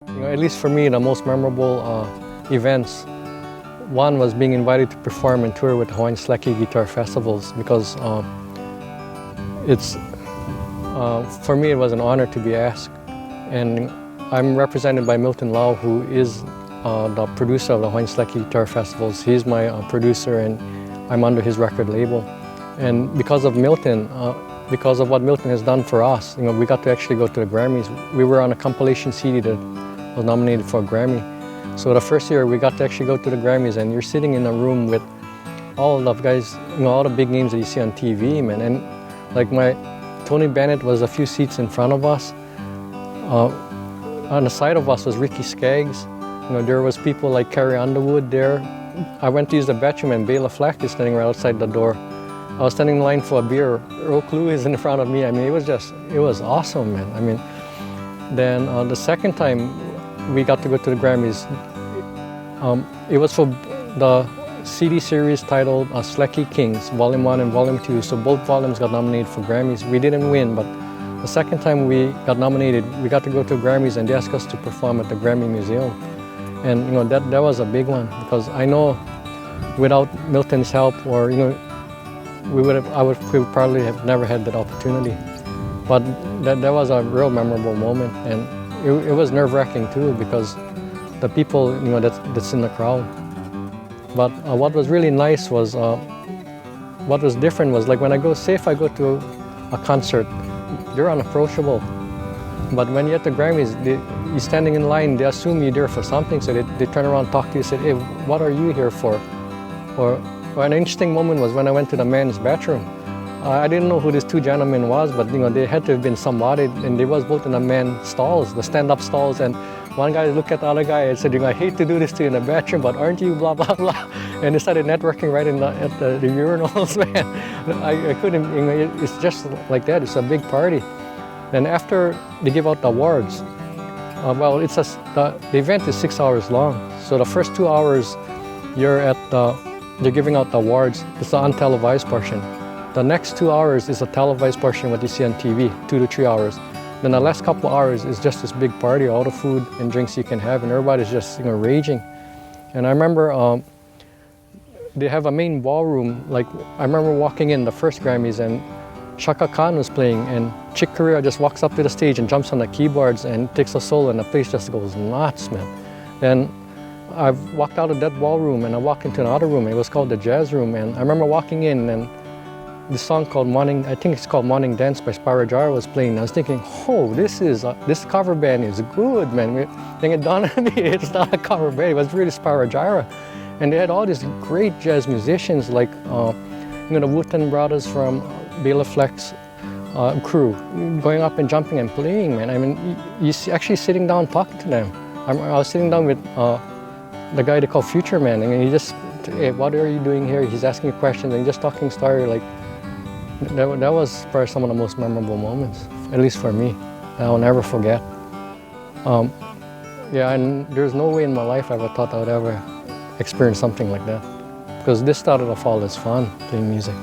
At least for me, the most memorable events, one was being invited to perform and tour with Hawaiian Slacky Guitar Festivals because for me, it was an honor to be asked. And I'm represented by Milton Lau, who is the producer of the Hawaiian Slacky Guitar Festivals. He's my producer and I'm under his record label. And because of Milton, because of what Milton has done for us, we got to actually go to the Grammys. We were on a compilation CD that was nominated for a Grammy. So the first year we got to actually go to the Grammys, and you're sitting in a room with all the guys, all the big names that you see on TV, man. And like Tony Bennett was a few seats in front of us. On the side of us was Ricky Skaggs. There was people like Carrie Underwood there. I went to use the bathroom and Bela Flack is standing right outside the door. I was standing in line for a beer. Earl Clue is in front of me. I mean, it was awesome, man. I mean, then the second time we got to go to the Grammys, it was for the CD series titled Slacky Kings, Volume 1 and Volume 2. So both volumes got nominated for Grammys. We didn't win, but the second time we got nominated, we got to go to Grammys and they asked us to perform at the Grammy Museum. And that was a big one because I know without Milton's help or we would probably have never had that opportunity. But that was a real memorable moment, and it was nerve-wracking too because the people that's in the crowd. But what was really nice was what was different was like when if I go to a concert, they're unapproachable. But when you're at the Grammys, you're standing in line, they assume you're there for something, so they turn around, talk to you, say, hey, what are you here for? Or an interesting moment was when I went to the men's bathroom. I didn't know who these two gentlemen was, but they had to have been somebody, and they was both in the men's stalls, the stand-up stalls, and one guy looked at the other guy and said, I hate to do this to you in the bathroom, but aren't you, blah, blah, blah. And they started networking right at the urinals, man. I couldn't, it's just like that, it's a big party. Then after they give out the awards, the event is 6 hours long. So the first 2 hours, they're giving out the awards. It's the untelevised portion. The next 2 hours is a televised portion, what you see on TV, 2 to 3 hours. Then the last couple hours is just this big party, all the food and drinks you can have, and everybody's just raging. And I remember they have a main ballroom. Like I remember walking in the first Grammys and Shaka Khan was playing, and Chick Corea just walks up to the stage and jumps on the keyboards and takes a solo, and the place just goes nuts, man. Then I walked out of that ballroom and I walked into another room. It was called the Jazz Room, and I remember walking in and this song called I think it's called Morning Dance by Spyro Gyra was playing. I was thinking, oh, this cover band is good, man. Then it dawned on me, it's not a cover band, it was really Spyro Gyra. And they had all these great jazz musicians like the Wu-Tang Brothers from Bela Flack's crew going up and jumping and playing, man. I mean, you actually sitting down talking to them. I was sitting down with the guy they call Future Man, and he just, hey, what are you doing here? He's asking you questions and just talking story. Like that was probably some of the most memorable moments, at least for me. I'll never forget. Yeah, and there's no way in my life I ever thought I would ever experience something like that, because this started off all as fun, playing music.